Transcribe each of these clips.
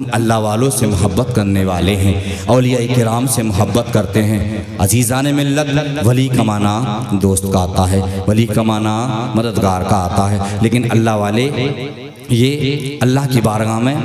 अल्लाह वालों से मोहब्बत करने वाले हैं, औलिया किराम से मोहब्बत करते हैं। अजीज़ान मिल्लत, वली कमाना दोस्त का आता है, वली कमाना मददगार का आता है, लेकिन अल्लाह वाले ये अल्लाह की बारगाह में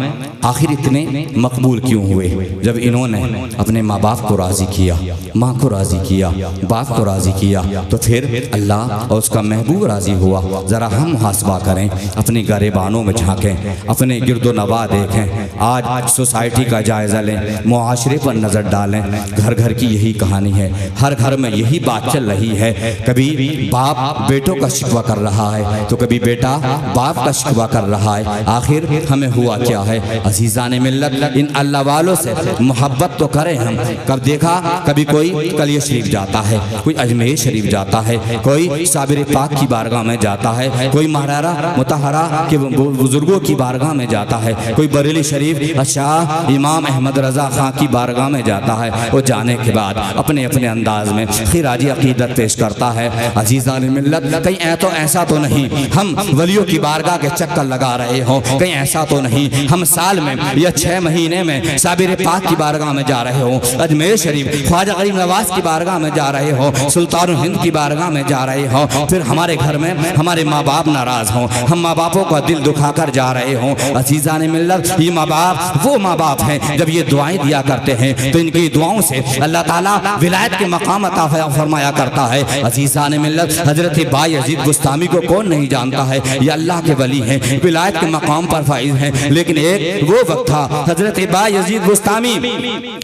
आखिर इतने मकबूल क्यों हुए? जब इन्होंने अपने माँ बाप को राज़ी किया, माँ को राज़ी किया, बाप को राज़ी किया, तो फिर अल्लाह और उसका महबूब राज़ी हुआ। ज़रा हम मुहासबा करें, अपने गरेबानों में झाँकें, अपने गिरदो नवा देखें, आज सोसाइटी का जायज़ा लें, मुआशरे पर नज़र डालें। घर घर की यही कहानी है, हर घर में यही बात चल रही है। कभी बाप बेटों का शिकवा कर रहा है, तो कभी बेटा बाप का शिकवा कर रहा है। आखिर हमें हुआ क्या है? अजीज़ान मिल्लत, इन अल्लाह वालों से मोहब्बत तो करें हम। कब देखा कभी कोई कलिया शरीफ जाता है, कोई अजमेर शरीफ जाता है, कोई साबिर पाक की बारगाह में जाता है, कोई महारारा मुतहरा के बुजुर्गों की बारगाह में जाता है, कोई बरेली शरीफ शाह इमाम अहमद रज़ा खां की बारगाह में जाता है। वो जाने के बाद अपने अपने अंदाज में खिराजी अकीदत पेश करता है। अजीज़ान मिल्लत, कहीं ऐसा तो नहीं हम वलियों की बारगाह के चक्कर लगा रहे हो, कहीं ऐसा तो नहीं हम साल में या 6 महीने में साबिर पाक की बारगाह में जा रहे हो, अजमेर शरीफ ख्वाजा गरीब नवाज की बारगाह में जा रहे हो, सुल्तान हिंद की बारगाह में जा रहे हो। फिर हमारे घर में हमारे माँ बाप नाराज हों, हम माँ बापों का दिल दुखाकर जा रहे हों। अजीज़ान मिल्लत, ये माँ बाप वो माँ बाप हैं जब ये दुआएं दिया करते हैं तो इनकी दुआओं से अल्लाह ताला विलायत के मकाम अता फरमाया करता है। अजीज़ान मिल्लत, हजरत बायजीद बुस्तामी को कौन नहीं जानता है? ये अल्लाह के वली हैं, विलायत के मकाम पर फाइज हैं। लेकिन एक वो वक्त था, हजरत बायजीद बुस्तामी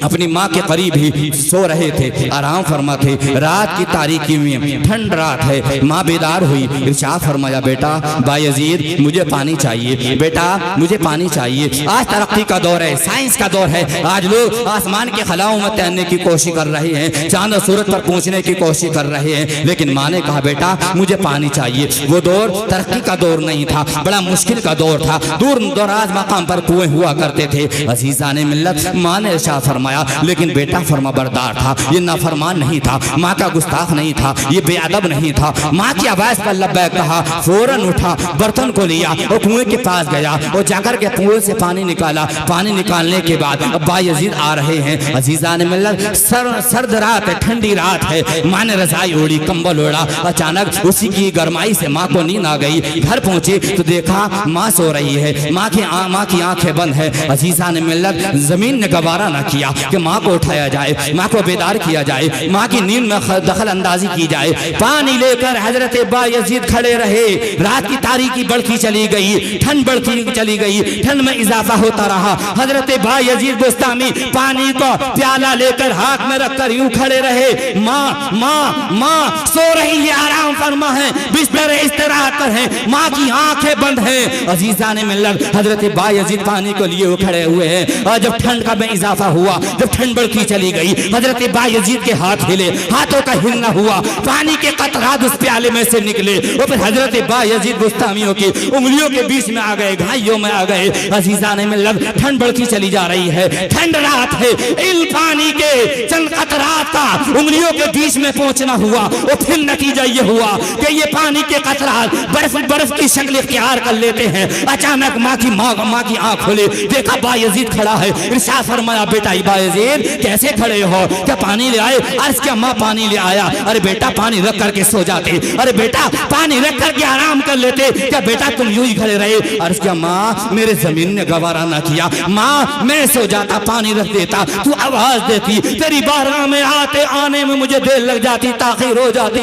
अपनी माँ के करीब ही सो रहे थे, आराम फरमा थे। रात की तारीकी में ठंड रात है, माँ बेदार हुई, इरशाद फरमाया, बेटा बायजीद मुझे पानी चाहिए, बेटा मुझे पानी चाहिए। आज तरक्की का दौर है, साइंस का दौर है, आज लोग आसमान के खलाओं में तैरने की कोशिश कर रहे हैं, चांद और सूरज पर पहुंचने की कोशिश कर रहे हैं। लेकिन माँ ने कहा, बेटा मुझे पानी चाहिए। वो दौर तरक्की का दौर नहीं था, बड़ा मुश्किल का दौर था, दूर दराज मकाम पर कुएं हुआ करते थे। अजीज़ान मिल्लत, माँ ने इरशाद फरमाया, लेकिन बेटा फरमा बरदार था, ये नाफरमान नहीं था, माँ का गुस्ताख नहीं था, ये बेअदब नहीं था। माँ की आवाज़ पर लब्बैक कहा, फौरन उठा, बर्तन को लिया और कुएं के पास गया और जाकर के कुएं से पानी निकाला। पानी निकालने के बाद बायजीद आ रहे हैं। अजीज़ान मिल्लत, सर्द रात है, ठंडी रात है, माँ ने रज़ाई ओढ़ी, कंबल ओढ़ा। अचानक उसी की गरमाई से माँ को नींद आ गई। घर पहुंचे तो देखा माँ सो रही है, माँ की आंखें बंद है। अजीज़ान मिल्लत, जमीन ने गवारा ना किया कि माँ को उठाया जाए, माँ को बेदार किया जाए, माँ की नींद में दखल अंदाजी की जाए। पानी लेकर हजरत बायजीद खड़े रहे। रात की तारीकी बढ़ती चली गई, ठंड बढ़ती चली गई, ठंड में इजाफा होता रहा। हजरत बायजीद बुस्तामी पानी को प्याला लेकर हाथ में रखकर यूं खड़े रहे। माँ माँ माँ सो रही है, आराम फरमा है, बिस्तर इस्तराहत पर है, माँ की आंखें बंद हैं। अजीज़ान मिल्लत, हजरत बायजीद पानी को लिए खड़े हुए हैं। और जब ठंड का में इजाफा हुआ, जब ठंड बढ़ती चली गई, हजरत बायजीद के हाथ हिले, हाथों का हिलना हुआ, पानी के कतरात उस प्याले में से निकले और फिर हजरत बायजीद बुस्तामियों की उंगलियों के बीच में आ गए, घाइयों में आ गए। अजीज़ान मिल्लत, ठंड बढ़ती चली जा रही है, ठंड रात है, इन पानी के चंद कतरात का उंगलियों के बीच में पहुंचना हुआ और फिर नतीजा ये हुआ कि ये पानी के कतरात बर्फ की शक्ल इख्तियार कर लेते हैं। अचानक माँ की आंख खोले, देखा बायजीद खड़ा है। इरशाद फरमाया, बेटा बायजीद कैसे खड़े हो? क्या पानी ले आए? अर्ज क्या माँ पानी ले आया। अरे बेटा पानी रख करके सो जाते, अरे बेटा पानी रख करके आराम कर लेते, क्या बेटा तुम यूं ही खड़े रहे? अर्ज क्या माँ, मेरे जमीन ने गवारा ना किया, माँ मैं सो जाता, पानी रख देता, तू आवाज देती, तेरी बारगाह में आने में मुझे देर लग जाती, ताखिर हो जाती।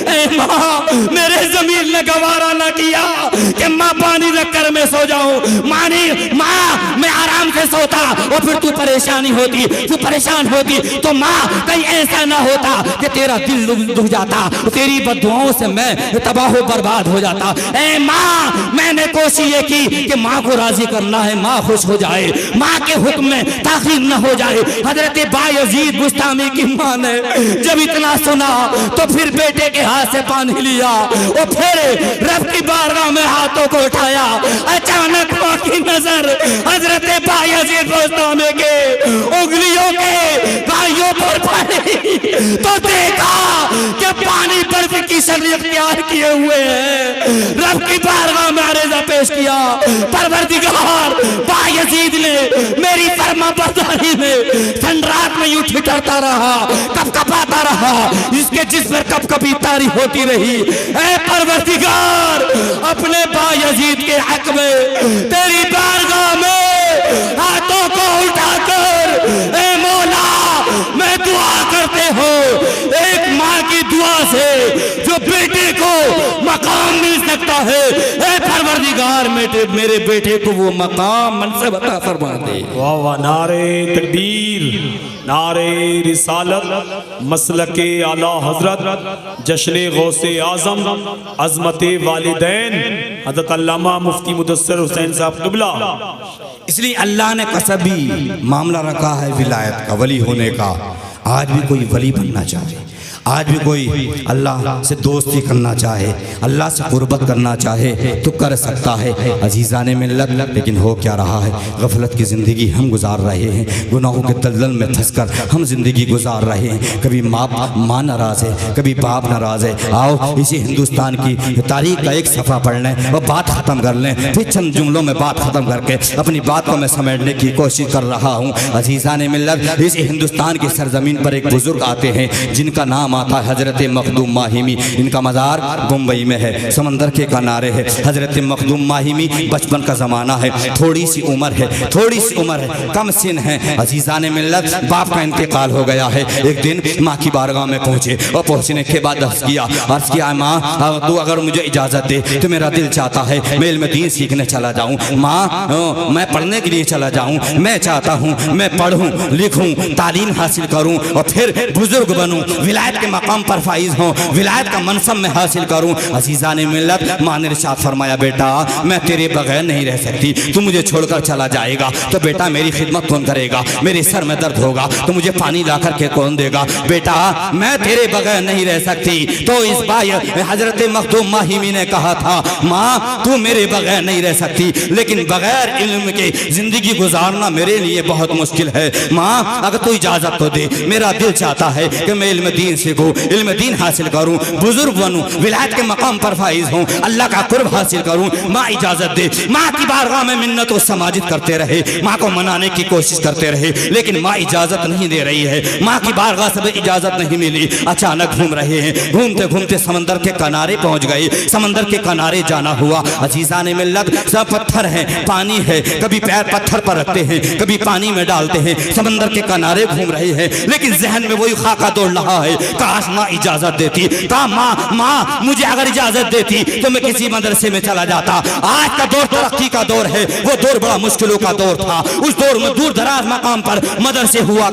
ए माँ, मेरे जमीन ने गवारा ना किया कि माँ पानी रख कर मैं सो जाऊं। माँ मैं आराम से सोता और फिर तू परेशानी होती, तू परेशान होती, तो माँ कहीं ऐसा ना होता कि तेरा दिल दुख जाता, तेरी बद्दुआओं से मैं तबाह बर्बाद हो जाता। ए माँ, मैंने कोशिश ये की कि माँ को राजी करना है, माँ खुश हो जाए, माँ के हुक्म में ताखीर न हो जाए। हजरत बायजीद बुस्तामी की माँ ने जब इतना सुना तो फिर बेटे के हाथ से पानी लिया और फिर रब की बारगाह में हाथों को उठाया। अचानक माँ की नजर हजरत बायजीद बुस्तामी के उंगलियों के भाइयों पर पड़ी तो देखा कि पानी बर्फ की शक्ल इख्तियार की किए हुए हैं। रब की बारगाह में अरेजा पेश किया, परवरदिगार बायजीद ने मेरी फरमाबरदारी में दिन रात में यूं ठिठरता रहा, कपकपाता रहा, इसके जिस पर कपकपी तारी होती रही। ऐ परवरदिगार, अपने बायजीद के हक में तेरी बारगाह में हाथों को उठाकर ऐ मौला मैं दुआ करते हो, एक माँ की दुआ से जो बेटे को मकाम मिल सकता है, ऐ परवरदिगार मेरे बेटे को वो मकाम मनसब अता फरमा दे। वाह वाह, नारे तकबीर, नारे रिसालत, मसलके आला हजरत, जश्न गौसे आजम, अजमत वालिदैन हज़रत अल्लामा मुफ्ती मुदस्सिर हुसैन साहब क़िबला। इसलिए अल्लाह ने कसबी मामला रखा है विलायत का, वली होने का। आज भी कोई वली बनना चाहे, आज भी कोई अल्लाह से दोस्ती करना चाहे, अल्लाह से कुर्बत करना चाहे तो कर सकता है अजीज़ाने मिल्लत। लेकिन हो क्या रहा है, गफलत की ज़िंदगी हम गुजार रहे हैं, गुनाहों के दलदल में फंसकर हम ज़िंदगी गुजार रहे हैं। कभी माँ नाराज़ है, कभी बाप नाराज़ है। आओ इसी हिंदुस्तान की तारीख का एक सफ़ा पढ़ लें और बात ख़त्म कर लें। फिर चंद जुमलों में बात ख़त्म करके अपनी बात को मैं समेटने की कोशिश कर रहा हूँ। अजीज़ाने मिल्लत, इस हिंदुस्तान की सरजमीन पर एक बुज़ुर्ग आते हैं जिनका नाम आता है हजरत मखदूम माहिमी। इनका मज़ार मुंबई में है, समंदर के किनारे है। हजरत मखदूम माहिमी, बचपन का ज़माना है, थोड़ी सी उम्र है, थोड़ी सी उम्र है, कम सिन है। अजीज़ाने मिल्लत, बाप का इंतकाल हो गया है। एक दिन माँ की बारगाह में पहुँचे और पहुँचने के बाद अर्ज़ किया माँ तू अगर मुझे इजाज़त दे तो मेरा दिल चाहता है मैं इल्म दीन सीखने चला जाऊँ। माँ मैं पढ़ने के लिए चला जाऊँ, मैं चाहता हूँ मैं पढ़ूँ लिखूँ, तालीम हासिल करूँ और फिर बुजुर्ग बनूँ, विलायत के मकाम पर फाइज हों, विलायत का मनसब में हासिल करूँ। अजीज़ाने मिल्लत, माँ ने इरशाद फरमाया बेटा मैं तेरे बगैर नहीं रह सकती, तू मुझे छोड़कर चला जाएगा तो बेटा मेरी खिदमत कौन करेगा, मेरे सर में दर्द होगा तो मुझे पानी ला करके कौन देगा, बेटा मैं तेरे बगैर नहीं रह सकती। तो इस बाय हजरत मखदूम माहिमी ने कहा था माँ तू मेरे बगैर नहीं रह सकती, लेकिन बगैर इल्म के जिंदगी गुजारना मेरे लिए बहुत मुश्किल है। माँ अगर तू इजाज़त तो दे, मेरा दिल चाहता है कि मैं इल्म दीन सीखूं, इल्म दीन हासिल करूं, बुजुर्ग बनूं, विलायत के मकाम पर फाइज हूं, अल्लाह का कुर्ब हासिल करूं। माँ इजाज़त दे। माँ की बारगाह में मिन्नत और समाजिद करते रहे, माँ को मनाने की कोशिश करते रहे, लेकिन माँ इजाज़त नहीं दे रही है। माँ की बारगाह से इजाज़त नहीं मिली। अचानक घूम रहे हैं, घूमते घूमते समंदर के किनारे पहुंच गए। समंदर के किनारे जाना हुआ। अजीज़ाने मिल्लत, सब पत्थर है, पानी है, कभी पैर पत्थर पर रखते हैं, कभी पानी में डालते हैं, समंदर के किनारे घूम रहे हैं, लेकिन जहन में वही खाका दौड़ रहा है, काश माँ इजाज़त देती। कहा माँ मुझे अगर इजाज़त देती तो मैं किसी मदरसे में चला जाता। आज का दौर तरक्की का दौर है, वो दौर बड़ा मुश्किलों का दौर था। उस दौर में दूर दराज मकाम पर मदरसे हुआ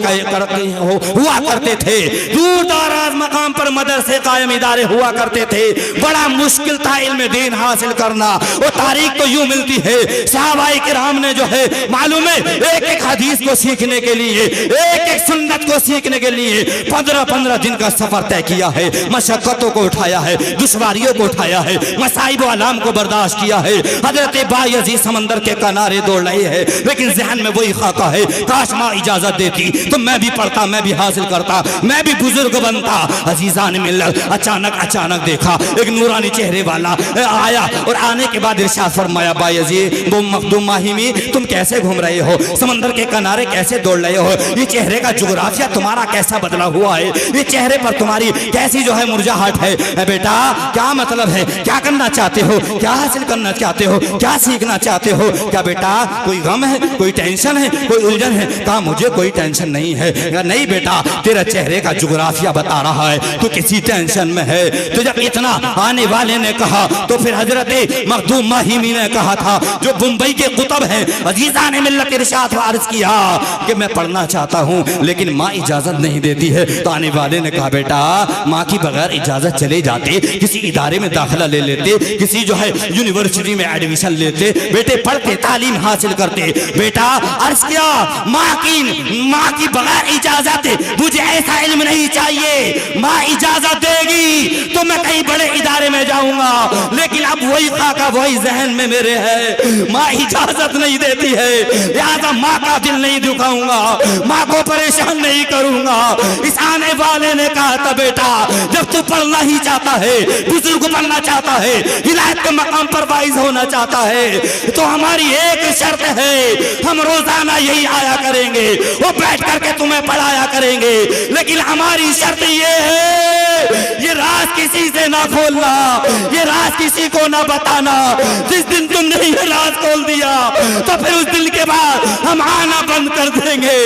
करते थे, दूर दराज मकाम पर मदरसे कायम इदारे हुआ करते थे। बड़ा मुश्किल था इल्म दीन हासिल करना। वो तारीख तो यूं मिलती है, सहाबाए किराम ने जो है मालूम है एक एक हदीस को सीखने के लिए, एक एक सुन्नत को सीखने के लिए 15-15 दिन का सफर तय किया है। मशक्कतों को उठाया है, दुश्वारियों को उठाया है, मसाइब व आलाम को बर्दाश्त किया है। हजरत बायजीद समंदर के किनारे दौड़ रही है, लेकिन जहन में वही खाका है, काश माँ इजाजत देती तो मैं भी पढ़ता, मैं भी हासिल करता, मैं भी बुजुर्ग बनता। अजीज़ान मिल्लत, अचानक देखा एक नूरानी चेहरे वाला आया और आने के बाद इरशाद फरमाया बायजीद मखदूम माहिमी तुम कैसे घूम रहे हो, समंदर के किनारे कैसे दौड़ रहे हो, ये चेहरे का जुगराफिया तुम्हारा कैसा बदला हुआ है, ये चेहरे पर तुम्हारी कैसी जो है मुरझाहट है। बेटा क्या मतलब है, क्या करना चाहते हो, क्या हासिल करना चाहते हो, क्या सीखना चाहते हो, क्या बेटा कोई गम है, कोई टेंशन है, कोई उलझन है? कहा मुझे कोई टेंशन नहीं है। नहीं बेटा तेरा चेहरे का जुगराफिया बता रहा है तू किसी टेंशन में है। तो जब इतना आने वाले ने कहा तो फिर हजरत मखदूम माहिमी ने कहा था जो मुंबई के कुतुब हैं, अजीज़ान मिल्लत इरशाद अर्ज किया कि मैं पढ़ना चाहता हूँ लेकिन माँ इजाजत नहीं देती है। तो आने वाले ने कहा बेटा माँ की बगैर इजाजत चले जाते, किसी इदारे में दाखिला ले लेते, किसी जो है यूनिवर्सिटी में एडमिशन लेते, बेटे पढ़ते, तालीम हासिल करते। बेटा अर्ज किया माँ की बगैर इजाजत मुझे ऐसा इल्म नहीं चाहिए, माँ इजाजत देगी तो मैं कहीं बड़े इदारे में जाऊंगा, लेकिन अब वही खाका वही जहन में मेरे है, माँ इजाजत नहीं देती है, लिहाजा माँ का दिल नहीं दुखाऊंगा, माँ को परेशान नहीं करूंगा। इस आने वाले ने कहा कहा था बेटा, जब तू पढ़ना ही चाहता है, बुजुर्ग बनना चाहता है, हिदायत के मकाम पर वाइज होना चाहता है, तो हमारी एक शर्त है, हम रोजाना यही आया करेंगे, वो बैठ करके तुम्हें पढ़ाया करेंगे, लेकिन हमारी शर्त ये है, ये राज किसी से ना खोलना, ये राज किसी को ना बताना। जिस दिन तुमने ये राज खोल दिया तो फिर उस दिन के बाद हम आना बंद कर देंगे।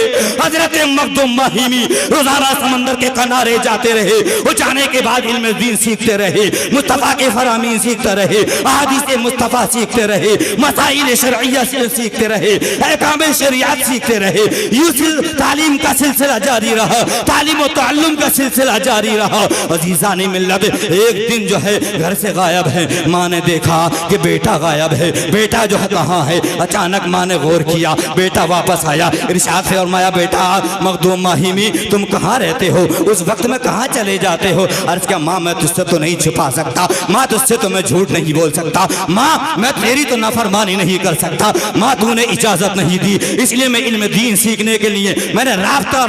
हजरत मखदूम माहिमी रोजाना समंदर के किनारे जाते रहे, वो जाने के बाद इल्म दीन सीखते रहे, मुस्तफा के फरामीन सीखते रहे, अहादीस मुस्तफा सीखते रहे, मसाइल शरइया सीखते रहे, अहकाम शरीयत सीखते रहे। यूं तालीम का सिलसिला जारी रहा, तालीम और ताल्लुम का सिलसिला जारी रहा। अजीजान मिल्लत एक दिन जो है घर से गायब है, माँ ने देखा कि बेटा गायब है, बेटा जो है कहाँ है। अचानक माँ ने गौर किया, बेटा वापस आया, इरशाद से फरमाया, बेटा मखदूम माहिमी तुम कहाँ रहते हो, उस वक्त में कहाँ चले जाते हो। अर्ज किया, माँ मैं तुझसे तो नहीं छुपा सकता, माँ तुझसे तो मैं झूठ नहीं बोल सकता, माँ मैं तेरी तो नाफरमानी नहीं कर सकता, माँ तूने इजाजत नहीं दी, इसलिए मैं इल्म दीन सीखने के लिए मैंने राब्ता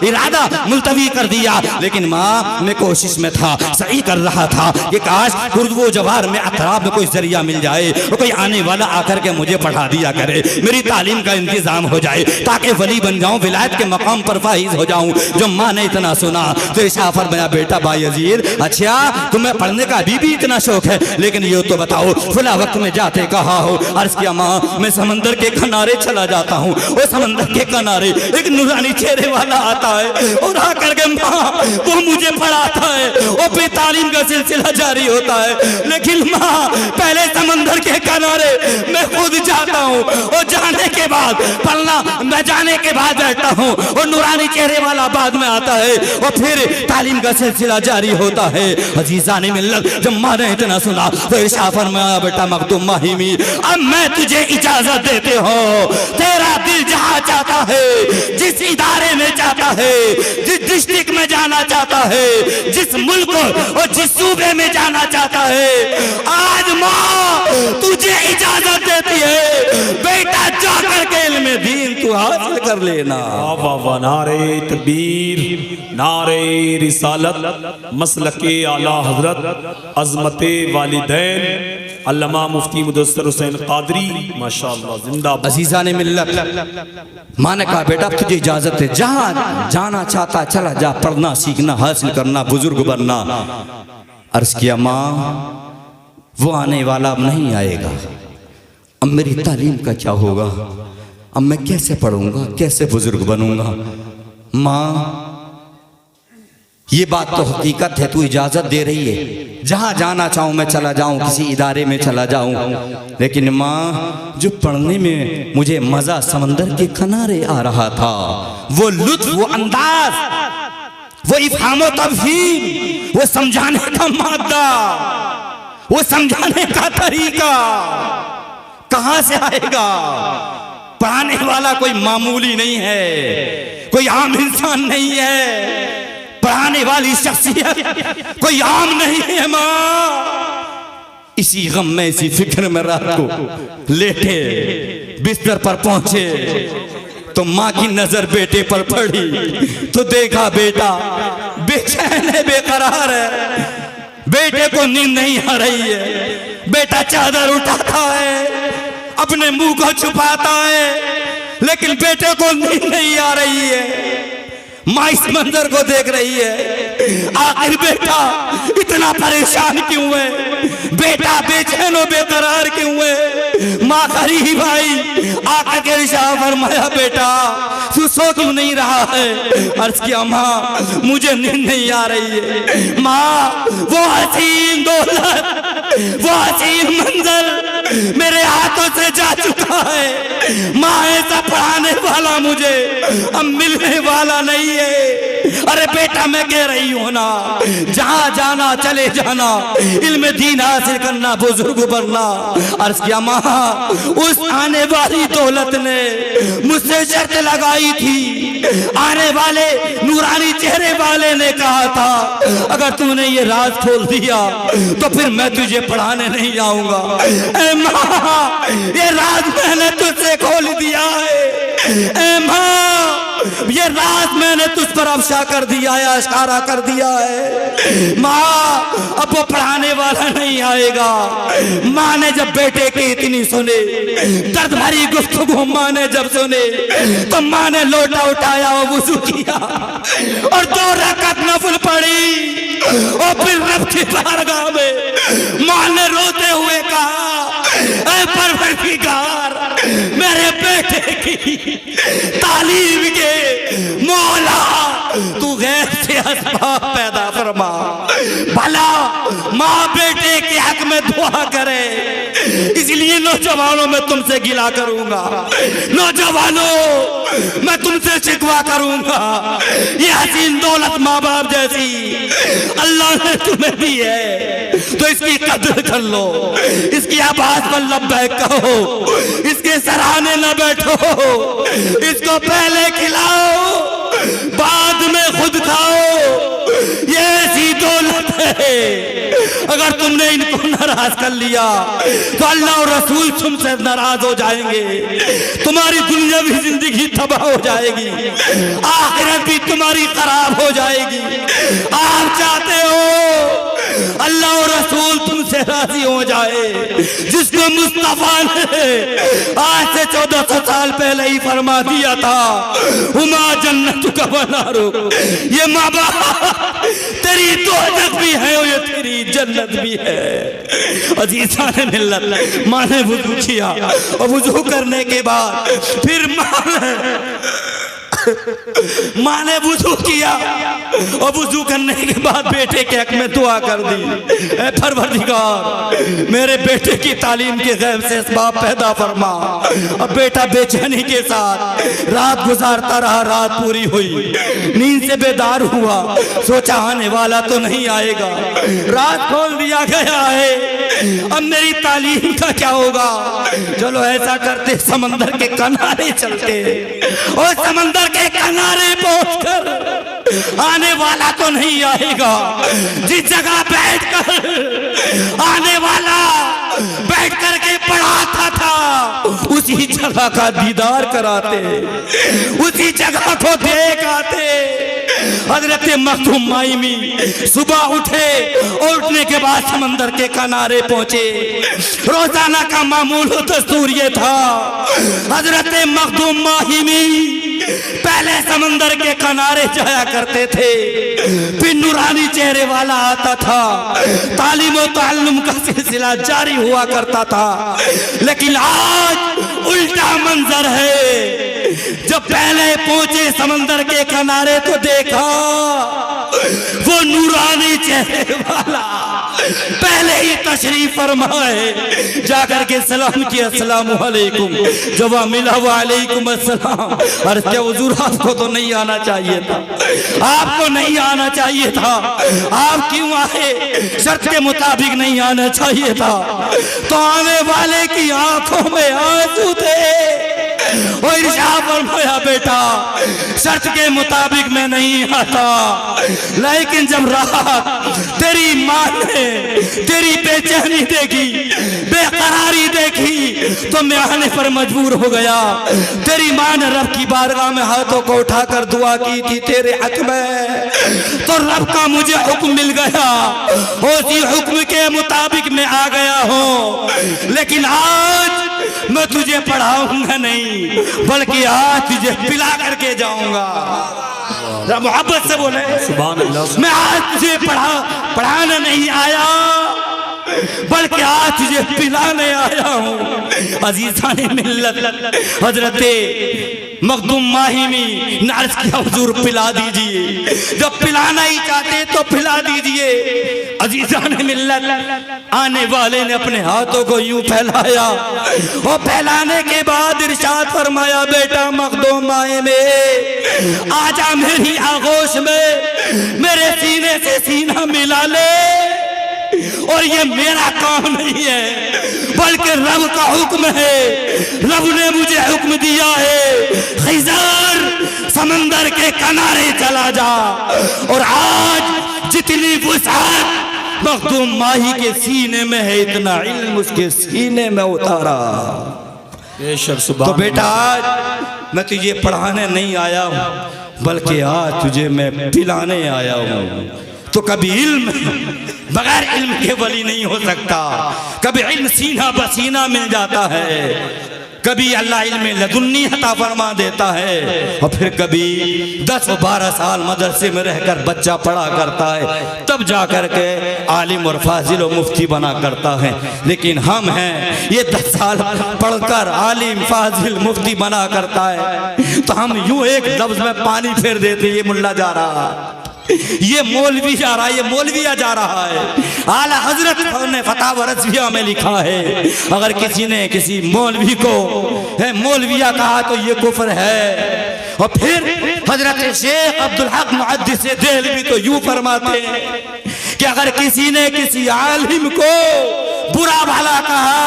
इरादा मुलतवी कर दिया। लेकिन माँ मैं कोशिश में था, सही कर रहा था कि काश गुर्दो जवार में अतराब में कोई जरिया मिल जाए, और कोई आने वाला आकर के मुझे पढ़ा दिया करे, मेरी तालीम का इंतजाम हो जाए, ताकि वली बन जाऊं, विलायत के मकाम पर फाइज हो जाऊं। जो माँ ने इतना सुना तो इरशाद फरमाया, बेटा बायजीद अच्छा तुम्हें पढ़ने का अभी भी इतना शौक है, लेकिन ये तो बताओ फुला वक्त में जाते कहाँ हो। अर्ज किया, माँ मैं समंदर के किनारे चला जाता हूँ, वो समंदर के किनारे एक नूरानी चेहरे वाला आता है, और आकर के माँ वो मुझे पढ़ाता है, और फिर तालीम का सिलसिला जारी होता है। लेकिन माँ पहले समंदर के किनारे मैं खुद जाता हूँ, और जाने के बाद पढ़ना, मैं जाने के बाद बैठता हूँ, और नूरानी चेहरे वाला बाद में आता है, और फिर तालीम का सिलसिला जारी होता है। अजीजान मिल्लत जब माँ ने इतना सुना तो इरशाद फरमाया, बेटा मखदूम माहिमी अब मैं तुझे इजाजत देते हो, तेरा दिल जहाँ चाहता है, जिस इदारे में चाहता है, जिस डिस्ट्रिक्ट में जाना चाहता है, जिस मुल्क और जिस सूबे में जाना चाहता है, आज माँ तुझे इजाजत देती है, बेटा जाकर के इल्म दीन तू हासिल कर लेना। वाह, नारे तकबीर, नारे रिसालत, मसलके आला हजरत, अजमते वालिदैन, अल्लामा मुफ्ती मुदस्सिर हुसैन कादरी माशाअल्लाह जिंदाबाद। अजीजान मिल्लत माँ ने कहा, बेटा तुझे इजाजत है, जहाँ जाना चाहता चला जा, पढ़ना सीखना हासिल करना, बुजुर्ग बनना। अर्ज किया, माँ वो आने वाला अब नहीं आएगा, अब मेरी तालीम का क्या होगा, अब मैं कैसे पढ़ूंगा, कैसे बुजुर्ग बनूंगा। माँ ये बात तो हकीकत है, तू इजाजत दे रही है, जहां जाना चाहूं मैं चला जाऊं, किसी इदारे में चला जाऊं, लेकिन माँ जो पढ़ने में मुझे मजा समंदर के किनारे आ रहा था, वो लुत्फ, वो अंदाज, वो इफ़हाम व तफ़हीम, वो समझाने का मादा, वो समझाने का तरीका कहां से आएगा। पढ़ाने वाला कोई मामूली नहीं है, कोई आम इंसान नहीं है, पढ़ाने वाली शख्सियत कोई आम नहीं है। माँ इसी गम में, इसी फिक्र में रात को लेटे बिस्तर पर पहुंचे तो माँ की नजर बेटे पर पड़ी, तो देखा बेटा बेचैन है, बेकरार है, बेटे को नींद नहीं आ रही है, बेटा चादर उठाता है, अपने मुंह को छुपाता है, लेकिन बेटे को नींद नहीं आ रही है। माँ इस मंजर को देख रही है, आखिर बेटा इतना परेशान क्यों है, बेटा बेचैन और बेकरार क्यों है। माँ करीब आई, आकर के इरशाद फरमाया, बेटा तू सो क्यों नहीं रहा है। अर्ज किया, माँ मुझे नींद नहीं आ रही है। माँ वो हसीन दौलत, वो हसीन मंजर मेरे हाथों से जा चुका है। माँ ऐसा पढ़ाने वाला मुझे अब मिलने वाला नहीं है। अरे बेटा मैं कह रही हूँ ना, जहाँ जाना चले जाना, इल्म दीन हासिल करना, बुजुर्ग बनना। अर्ज किया, माँ उस आने वाली दौलत ने मुझसे शर्त लगाई थी, आने वाले नूरानी चेहरे वाले ने कहा था अगर तूने ये राज खोल दिया तो फिर मैं तुझे पढ़ाने नहीं आऊंगा। ए माँ ये राज मैंने तुझसे खोल दिया है। ए माँ ये राज मैंने तुझ पर अफशा कर दिया है, इशारा कर दिया है। माँ अब वो पढ़ाने वाला नहीं आएगा। माँ ने जब बेटे की इतनी सुने, दर्द भरी गुफ्तगू माँ ने जब सुने, तो माँ ने लोटा उठाया और वुज़ू किया और 2 रकात नफल पढ़ी और फिर रब की बारगाह में माँ ने रोते हुए कहा, ऐ परवरदिगार, मेरे बेटे की तालीम के मौला तू गैर से असबाब पैदा फरमा। भला माँ बेटे के हक में दुआ करे, इसलिए नौजवानों में तुमसे गिला करूंगा, नौजवानों मैं तुमसे शिकवा करूंगा। ये हसीन दौलत माँ बाप जैसी अल्लाह ने तुम्हें दी है, तो इसकी कदर कर लो, इसकी आवाज पर लब्बैक कहो, इसके सराहने न बैठो, इसको पहले खिलाओ बाद में खुद खाओ। ये ऐसी दौलत है, अगर तुमने इनको नाराज कर लिया तो अल्लाह और रसूल तुमसे नाराज हो जाएंगे, तुम्हारी दुनियावी जिंदगी तबाह हो जाएगी, आखिरत भी तुम्हारी खराब हो जाएगी। आप चाहते हो अल्लाह और रसूल तुमसे राजी हो जाए, जिसको मुस्तफा ने आज से 1400 साल पहले ही फरमा दिया था, हुमा जन्नत का बनारो, ये माँ बाप तेरी दोजख भी है और ये तेरी जन्नत भी है। अजीज़ान मिल्लत, माँ ने वुज़ू किया और वुज़ू करने के बाद फिर माँ ने वुज़ू किया और वुज़ू करने के बाद बेटे के हक में दुआ कर दी, ऐ परवरदिगार मेरे बेटे की तालीम के गैब से असबाब पैदा फरमा। अब बेटा बेचैनी के साथ रात गुजारता रहा, रात पूरी हुई, नींद से बेदार हुआ, सोचा आने वाला तो नहीं आएगा, रात खोल दिया गया है, अब मेरी तालीम का क्या होगा। चलो ऐसा करते समंदर के किनारे चलते और समंदर के किनारे पहुंचकर आने वाला तो नहीं आएगा, जिस जगह बैठकर आने वाला बैठ करके पढ़ाता था उसी जगह का दीदार कराते, उसी जगह को देख आते। हजरत मखदूम माइमी सुबह उठे और उठने के बाद समंदर के किनारे पहुंचे। रोजाना का मामूल दस्तूर ये था, हजरत मखदूम माइमी पहले समंदर के किनारे जाया करते थे, फिर नूरानी चेहरे वाला आता था, तालीम और ताल्लुम का सिलसिला जारी हुआ करता था। लेकिन आज उल्टा मंजर है, जब पहले पहुंचे समंदर के किनारे तो देखा वो नूरानी चेहरे वाला पहले ही तशरीफ फरमाए, जाकर के सलाम किया, अस्सलामु अलैकुम। जब मिला वालेकुम अस्सलाम। और क्या हुजूर आपको तो नहीं आना चाहिए था, आपको नहीं आना चाहिए था, आप क्यों आए, शर्त के मुताबिक नहीं आना चाहिए था। तो आने वाले की आंखों में आंसू थे और इरशाद फरमाया, बेटा शर्त के मुताबिक मैं नहीं आता, लेकिन जब रात तेरी माँ ने तेरी बेचैनी देखी, बेकरारी देखी, तो मैं आने पर मजबूर हो गया। तेरी माँ ने रब की बारगाह में हाथों को उठाकर दुआ की थी तेरे हक में, तो रब का मुझे हुक्म मिल गया, उसी हुक्म के मुताबिक मैं आ गया हूँ। लेकिन आज मैं तुझे पढ़ाऊंगा नहीं, बल्कि आज तुझे पिला करके जाऊंगा। मोहब्बत से बोले सुभान अल्लाह। मैं आज तुझे पढ़ाने नहीं आया, बल्कि आज तुझे पिलाने आया हूँ। अजीज़ाने मिल्लत, हजरत मखदूम माहिमी ने अर्ज़ किया, हुजूर पिला दीजिए, जब पिलाना ही चाहते तो पिला दीजिए। अजीज़ाने मिल्लत, आने वाले ने अपने हाथों को यूं फैलाया और फैलाने के बाद इरशाद फरमाया, बेटा मखदूम माहिमी आजा मेरी आगोश में, मेरे सीने से सीना मिला ले। और ये मेरा काम नहीं है, बल्कि रब का हुक्म है, रब ने मुझे हुक्म दिया है, खिज़र समंदर के किनारे चला जा। और आज जितनी वुसाअत मखदूम माही के सीने में है, इतना इल्म उसके सीने में उतारा। बेशक तो सुभान बेटा आज मैं तुझे पढ़ाने नहीं आया हूँ, बल्कि आज तुझे मैं पिलाने आया हूँ। तो कभी इल्म बगैर इल्म के वली नहीं हो सकता, कभी इल्म सीना बसीना मिल जाता है, कभी अल्लाह इल्म लदुन्नी अता फरमा देता है, और फिर कभी 10-12 साल मदरसे में रहकर बच्चा पढ़ा करता है, तब जा कर के आलिम और फाजिल और मुफ्ती बना करता है। लेकिन हम हैं ये 10 साल पढ़कर आलिम फाजिल मुफ्ती बना करता है, तो हम यूं एक लफ्ज में पानी फेर देते, ये मुल्ला जा रहा है, ये मौलवी जा रहा है, ये मौलविया जा रहा है। आला हजरत ने फतावा रज़विया में लिखा है, अगर किसी ने किसी मौलवी को है मौलविया कहा तो ये कुफ्र है। और फिर हजरत शेख अब्दुल हक मुहद्दिस देहलवी तो यूं फरमाते हैं कि अगर किसी ने किसी आलिम को बुरा भला कहा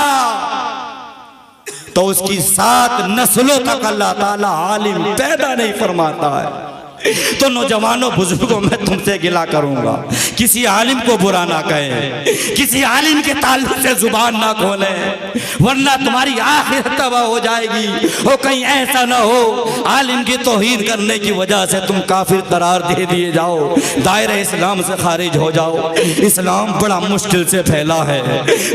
तो उसकी 7 नस्लों तक अल्लाह ताला आलिम पैदा नहीं फरमाता है। तो नौजवानों बुजुर्गों में तुमसे गिला करूंगा, किसी आलिम को बुरा ना कहें, किसी आलिम के ताल्लुक से जुबान ना खोलें, वरना तुम्हारी आखिरत तबाह हो जाएगी। और कहीं ऐसा ना हो आलिम की तौहीन करने की वजह से तुम काफिर करार दे दिए जाओ, दायरे इस्लाम से खारिज हो जाओ। इस्लाम बड़ा मुश्किल से फैला है।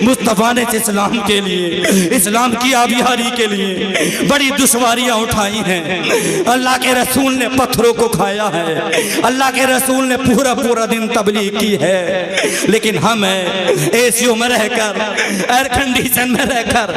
मुस्तफ़ा ने इस्लाम के लिए, इस्लाम की आबियारी के लिए बड़ी दुश्वारियां उठाई हैं। अल्लाह के रसूल ने पत्थरों को खाया है, अल्लाह के रसूल ने पूरा दिन तबलीग की है, लेकिन हम एसीओ में रहकर, एयर कंडीशन में रहकर,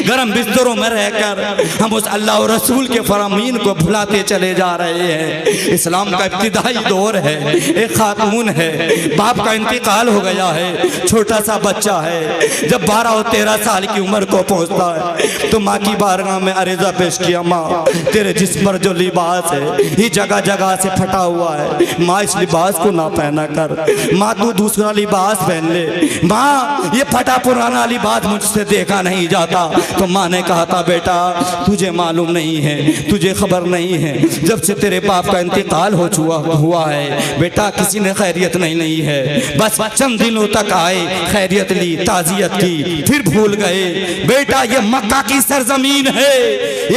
गर्म बिस्तरों में रहकर हम उस अल्लाह और रसूल के फरामीन को भुलाते चले जा रहे हैं। इस्लाम का इब्तिदाई दौर है, एक खातून है, बाप का इंतकाल हो गया है, छोटा सा बच्चा है, जब 12 और 13 साल की उम्र को पहुंचता है तो माँ की बारगाह में अर्ज़ा पेश किया, माँ तेरे जिस्म पर जो लिबास है ये जगह जगह से फटा हुआ है, माँ इस लिबास को ना पहना कर, माँ तू दूसरा लिबास पहन ले, माँ ये फटा पुराना लिबास मुझसे देखा नहीं जाता। तो माँ ने कहा था बेटा तुझे मालूम नहीं है, तुझे खबर नहीं है, जब से तेरे बाप का इंतकाल हो हुआ है बेटा किसी ने खैरियत नहीं है, बस चंद दिनों तक आए, खैरियत ली, ताजियत की, फिर भूल गए। बेटा ये मक्का की सरजमीन है,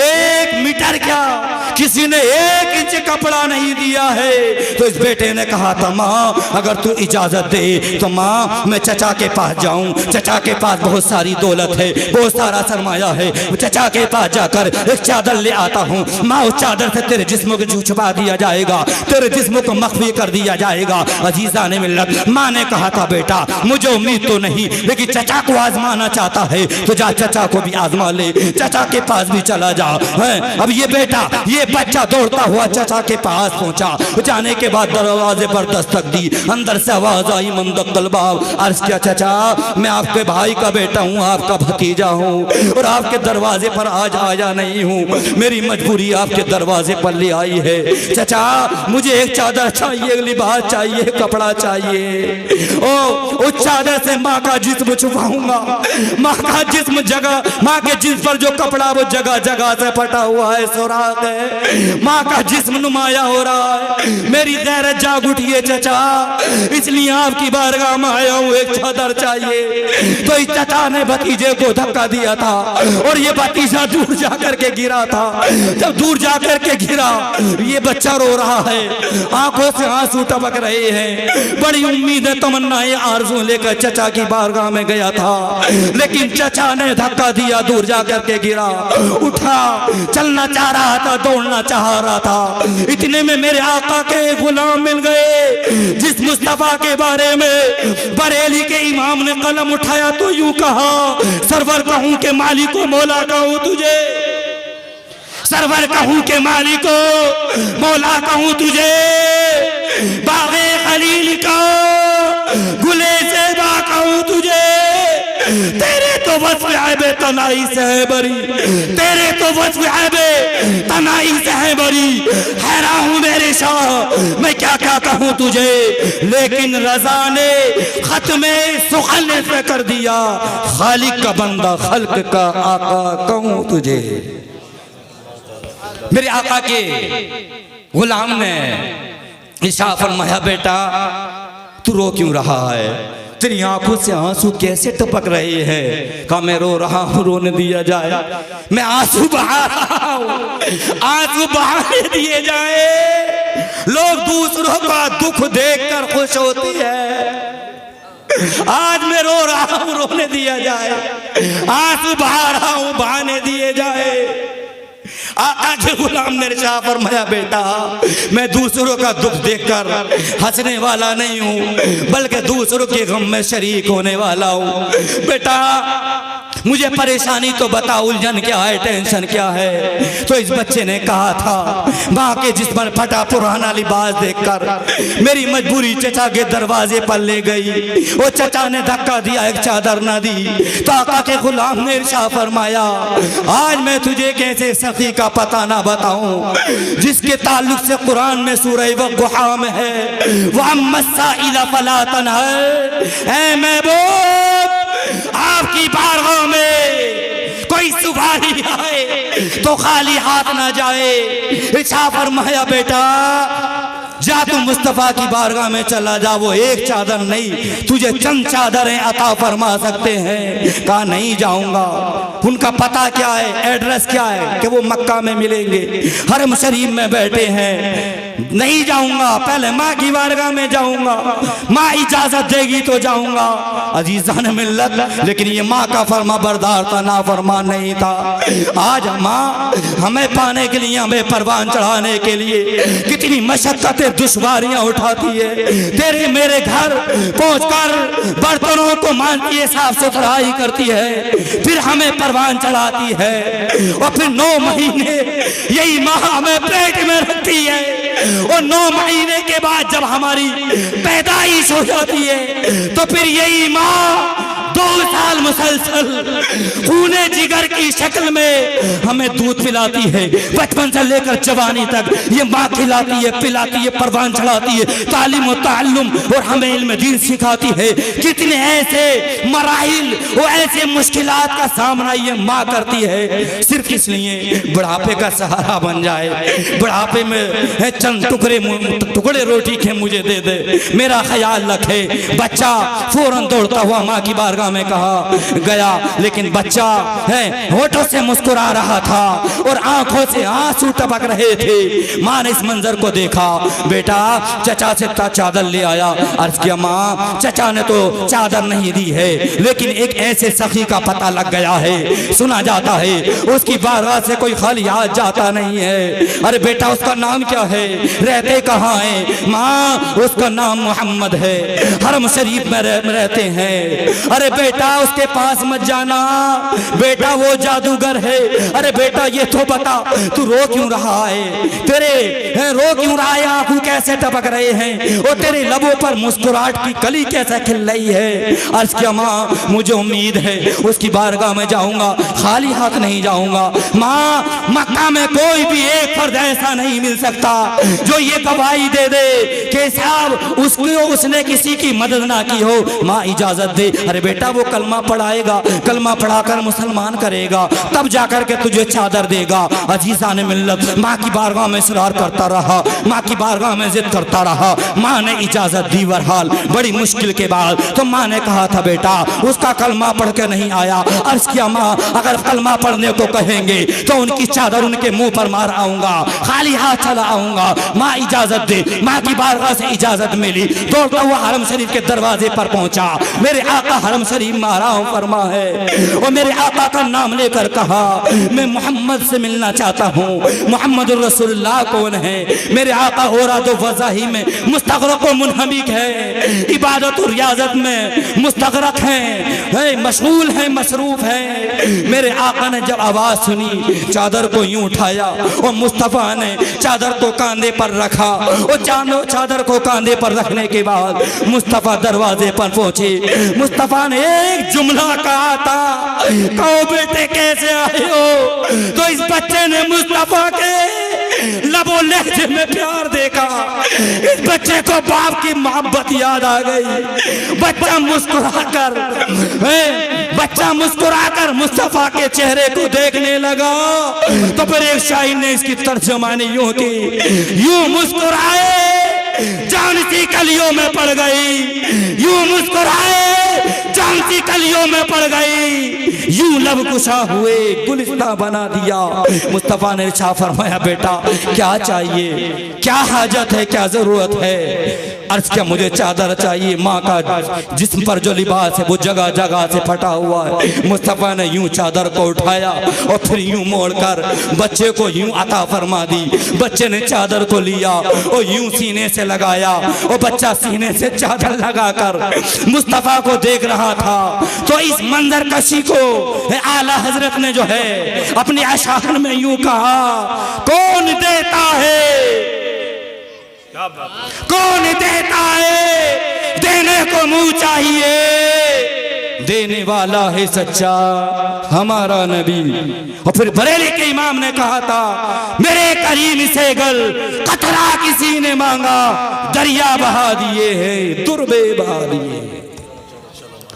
1 मीटर क्या किसी ने 1 इंच कपड़ा नहीं दिया है। तो इस बेटे ने कहा था माँ अगर तू इजाजत दे तो माँ मैं चचा के पास जाऊं, चचा के पास बहुत सारी दौलत है, बहुत सारा सरमाया है, चचा के पास जाकर एक चादर ले आता हूँ, माँ उस चादर से तेरे जिस्म को छुपा दिया जाएगा, तेरे जिस्म को मख्फी कर दिया जाएगा। अजीजा ने मिल्लत माँ ने कहा था बेटा मुझे उम्मीद तो नहीं, लेकिन चचा को आजमाना चाहता है तो जा चचा को भी आजमा ले, चचा के पास भी चला जा। अब ये बेटा ये बच्चा दौड़ता हुआ चचा के पास पहुंचा, जाने के बाद दरवाजे पर दस्तक दी, अंदर से आवाज आई मंदकल बाब, अर्ज किया चचा मैं आपके भाई का बेटा हूँ, आपका भतीजा हूँ और आपके दरवाजे पर आज आया नहीं हूँ, मेरी मजबूरी आपके दरवाजे पर ले आई है। चचा मुझे एक चादर चाहिए, एक लिबास चाहिए, कपड़ा चाहिए। ओ उस चादर से माँ का जिस्म छुपाऊंगा, माँ का जिस्म जगह, माँ के जिस्म पर जो कपड़ा वो जगह जगह से फटा हुआ है, सुराख है, माँ का जिस्म नुमाया हो रहा है, मेरी गैरत जाग उठी है चचा, इसलिए आपकी बारगाह में आया हूँ, एक चादर चाहिए। तो इस चचा ने भतीजे को धक्का दिया था और ये भतीजा दूर जाकर के गिरा था। जब दूर जाकर के गिरा ये बच्चा रो रहा है, आंखों से आंसू टपक रहे हैं, बड़ी उम्मीदें तमन्नाएं आरज़ू लेकर चचा की बारगाह में गया था, लेकिन चचा ने धक्का दिया, दूर जाकर के गिरा, उठा, चलना चाह रहा था, दौड़ना चाह रहा था, इतने में मेरे आका के गुलाम मिल गए जिस मुस्तफा के बारे में बरेली के इमाम ने कलम उठाया तो यूं कहा, सरवर कहूं के मालिको मौला कहूं तुझे, सरवर कहूं के मालिको मौला कहूं तुझे, बागे खलील का गुले ज़ेबा कहूं तुझे, तेरे तो वस्फ़ ऐबे तनाई से है बरी, तेरे तो वस्फ़ ऐबे तनाई से है बरी, हैरान हूँ मेरे शाह मैं क्या क्या कहूँ तुझे, लेकिन रज़ा ने ख़त्मे सुख़न से कर दिया, खालिक का बंदा खल्क का आका कहूँ तुझे। मेरे आका के गुलाम ने इरशाद फरमाया बेटा तू रो क्यों रहा है, तेरी आंखों से आंसू कैसे टपक रहे हैं। कहा मैं रो रहा हूँ, रोने दिया जाए। मैं आंसू बहा रहा हूँ, आंसू बहाने दिए जाए। लोग दूसरों का दुख देखकर खुश होती है, आज मैं रो रहा हूँ, रोने दिया जाए। आंसू बहा रहा हूँ, बहाने दिए जाए। आज गुलाम ने इरशाद फरमाया, बेटा मैं दूसरों का दुख देखकर हंसने वाला नहीं हूँ, बल्कि दूसरों के गम में शरीक होने वाला हूँ। बेटा मुझे परेशानी तो बता, उलझन क्या है, टेंशन क्या है। तो इस बच्चे ने कहा था, माँ के जिस पर फटा पुराना लिबास देखकर मेरी मजबूरी चचा के दरवाजे पर ले गई। वो चचा ने धक्का दिया, एक चादर न दी। तो आका के गुलाम ने इरशाद फरमाया, आज मैं तुझे कैसे सखी का पता ना बताऊं, जिसके ताल्लुक से कुरान में सूरह वक़्क़ा में है, वह मस्साइला फला तनहर। ऐ महबूब आपकी बारगाह में कोई सुवारी आए तो खाली हाथ ना जाए। इरशाद फरमाया, बेटा जा तू मुस्तफ़ा की बारगाह में चला जा, वो एक चादर नहीं तुझे चंद चादरें अता फरमा सकते हैं। कहा नहीं जाऊंगा। उनका पता क्या है, एड्रेस क्या है कि वो मक्का में मिलेंगे, हरम शरीफ में बैठे हैं। नहीं जाऊंगा, पहले माँ की बारगाह में जाऊंगा, माँ इजाजत देगी तो जाऊंगा। अजीज़ान मिल्लत, लेकिन ये माँ का फरमा बरदार था, ना फरमान नहीं था। आज माँ हमें पाने के लिए, हमें परवान चढ़ाने के लिए कितनी मशक्कतें दुश्वारियां उठाती है। तेरे मेरे घर पहुंचकर बर्तनों को मांजती है, साफ सुथराई करती है, फिर हमें परवान चढ़ाती है। और फिर 9 महीने यही माँ हमें पेट में रखती है। और 9 महीने के बाद जब हमारी पैदाइश हो जाती है तो फिर यही माँ 2 साल मुसलसल खूने जिगर की शक्ल में हमें दूध पिलाती है। बचपन से लेकर जवानी तक ये माँ खिलाती है, पिलाती है, परवान चढ़ाती है, तालीम और ताल्लुम और हमें इल्म दीन सिखाती है। कितने ऐसे मराहिल और ऐसे मुश्किलात का सामना ये माँ करती है, सिर्फ इसलिए बुढ़ापे का सहारा बन जाए। बुढ़ापे में चंद टुकड़े रोटी के मुझे दे दे, मेरा ख्याल रखे। बच्चा फौरन दौड़ता हुआ माँ की बारगाह में कहा गया, लेकिन बच्चा है होठों से मुस्कुरा रहा था और आंखों से आंसू टपक रहे थे। माँ ने इस मंजर को देखा, बेटा चचा से चादर ले आया। अर्ज किया, माँ चचा ने तो चादर नहीं दी है, लेकिन एक ऐसे सखी का पता लग गया है, सुना जाता है उसकी बारगाह से कोई खाली हाथ जाता नहीं है। अरे बेटा उसका नाम क्या है, रहते कहाँ है? माँ उसका नाम मोहम्मद है, हरम शरीफ में रहते हैं। अरे बेटा उसके पास मत जाना, बेटा वो जादूगर है। अरे बेटा ये तो बता तू रो क्यों रहा है, तेरे रो क्यों रहा है, आंखों कैसे टपक रहे हैं और तेरे लबों पर मुस्कुराहट की कली कैसे खिल रही है। अर्ज किया, माँ मुझे उम्मीद है उसकी बारगाह में जाऊंगा, खाली हाथ नहीं जाऊंगा। माँ मक्का में कोई भी एक फर्द ऐसा नहीं मिल सकता जो ये गवाही दे दे कि साहब उसने किसी की मदद ना की हो। माँ इजाजत दे। अरे बेटा वो कलमा पढ़ाएगा, कलमा पढ़ाकर मुसलमान करेगा, तब जाकर के तुझे चादर देगा। अजीज़ान मिल्लत, माँ की बारगाह में इसरार करता रहा, माँ की बारगाह में जिद करता रहा। माँ ने इजाजत दी, बहरहाल बड़ी मुश्किल के बाद। तो माँ ने कहा था, बेटा उसका कलमा पढ़ के नहीं आया। अर्ज किया, माँ अगर कलमा पढ़ने को कहेंगे तो उनकी चादर उनके मुंह पर मार आऊंगा, खाली हाथ चला आऊंगा। माँ इजाजत दे। माँ की बारगाह से इजाजत मिली, दौड़ता हुआ हरम शरीफ के दरवाजे पर पहुंचा। मेरे आका हरम शरीफ में आराम फरमा है और मेरे आका का नाम लेकर कहा, मैं मोहम्मद से मिलना चाहता हूँ। मोहम्मद रसूलुल्लाह कौन है? मेरे आका औराद व वज़ाही में मुस्तग़रक़ व मुनहमिक है, इबादत और रियाजत में मुस्तग़रक़ है, मशगूल है, मसरूफ है। मेरे आका ने जब आवाज़ सुनी, चादर को यूं उठाया और मुस्तफ़ा ने चादर को कांधे पर रखा। और चादर को कांधे पर रखने के बाद मुस्तफ़ा दरवाजे पर पहुंचे। मुस्तफ़ा ने एक जुमला कहा था, कहो बेटे कैसे आए हो? तो इस बच्चे ने मुस्तफ़ा के लबो लहजे में प्यार देखा। इस बच्चे को बाप की मोहब्बत याद आ गई। बच्चा मुस्कुराकर मुस्तफ़ा के चेहरे को देखने लगा। तो फिर एक शायर ने इसकी तर्जुमानी यूं की, यूं मुस्कुराए जान सी कलियों में पड़ गई, यूं मुस्कुराए जान सी कलियों में पड़ गई, यूं लब कुशा हुए गुलिस्तां बना दिया। मुस्तफ़ा ने इरशाद फरमाया बेटा क्या चाहिए, क्या हाजत है, क्या जरूरत है? अर्ज क्या मुझे चादर चाहिए, माँ का जिस्म पर जो लिबास है वो जगह जगह से फटा हुआ है। मुस्तफ़ा ने यूं चादर को उठाया और फिर यूं मोड़कर बच्चे को यूं अता फरमा दी। बच्चे ने चादर को लिया और यूं सीने से लगाया और बच्चा सीने से चादर लगाकर मुस्तफ़ा को देख रहा था। तो इस मंजर कशी को आला हजरत ने जो है अपनी अशार में यूं कहा, कौन देता है, कौन देता है, देने को मुंह चाहिए, देने वाला है सच्चा हमारा नबी। और फिर बरेली के इमाम ने कहा था, मेरे करीम से गल कतरा किसी ने मांगा, दरिया बहा दिए हैं, दुर्बे बहा दिए।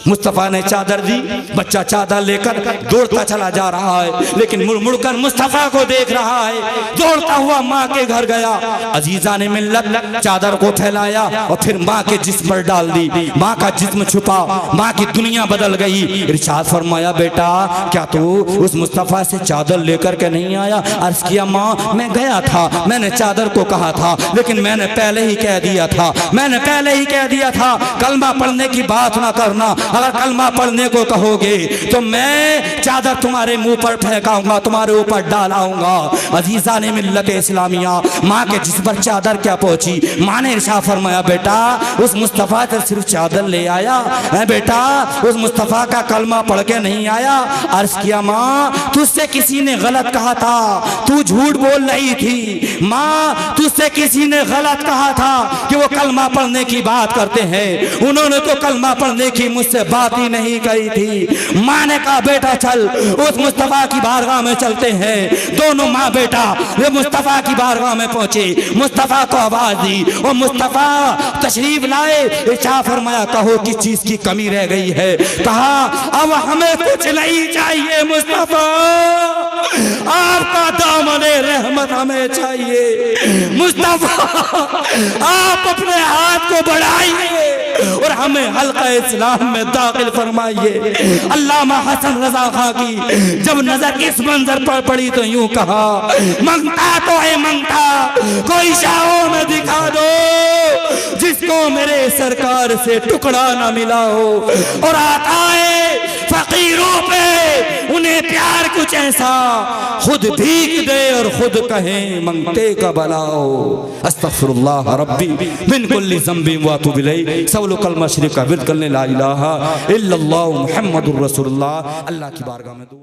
मुस्तफ़ा ने चादर दी, बच्चा चादर लेकर दौड़ता चला जा रहा है, लेकिन मुड़ मुड़कर मुस्तफ़ा को देख रहा है। दौड़ता हुआ माँ के घर गया, अजीजा ने मिल्लत चादर को फैलाया और फिर माँ के जिस्म पर डाल दी। माँ का जिस्म छुपा, माँ की दुनिया बदल गई। इरशाद फरमाया बेटा क्या तू उस मुस्तफ़ा से चादर लेकर के नहीं आया? अर्ज किया माँ मैं गया था, मैंने चादर को कहा था, लेकिन मैंने पहले ही कह दिया था, मैंने पहले ही कह दिया था कलमा पढ़ने की बात ना करना। अगर कलमा पढ़ने को कहोगे तो मैं चादर तुम्हारे मुंह पर फेंकाऊंगा, तुम्हारे ऊपर डालाऊंगा। अजीजा ने मिल्लत इस्लामिया, माँ के जिस पर चादर क्या पहुंची। माँ ने इरशाद फरमाया बेटा उस मुस्तफ़ा से सिर्फ चादर ले आया है, बेटा उस मुस्तफ़ा का कलमा पढ़ के नहीं आया। अर्ज किया माँ तुझसे किसी ने गलत कहा था, तू झूठ बोल रही थी। माँ तुझसे किसी ने गलत कहा था कि वो कलमा पढ़ने की बात करते हैं, उन्होंने तो कलमा पढ़ने की मुझसे बात ही नहीं कही थी। माँ ने कहा बेटा चल उस मुस्तफ़ा की बारगाह में चलते हैं। दोनों माँ बेटा वे मुस्तफ़ा की बारगाह में पहुंचे, मुस्तफ़ा को आवाज दी और मुस्तफ़ा तशरीफ लाए। इरशाद फरमाया कहो किस चीज की कमी रह गई है? कहा अब हमें कुछ नहीं चाहिए मुस्तफ़ा, आपका दामन रहमत हमें चाहिए। मुस्तफ़ा आप अपने हाथ को बढ़ाइए और हमें हल्का इस्लाम में दाखिल फरमाइए। अल्लामा हसन रजा खां की जब नजर इस मंजर पर पड़ी तो यूं कहा, मंगता तो है मंगता, कोई शाहों में दिखा दो जिसको मेरे सरकार से टुकड़ा ना मिला हो। और आता है फकीरों पे उन्हें प्यार कुछ ऐसा, खुद भीख दे और खुद कहें मंगते का भलाओ। अस्तगफिरुल्लाह रब्बी मिन कुल्ली ज़ंबि व अतूबु इलैहि। सब लोग कलमा शरीफ का विर्द करने ला इलाहा इल्लल्लाह मुहम्मदुर रसूलुल्लाह। अल्लाह की बारगाह में दुआ।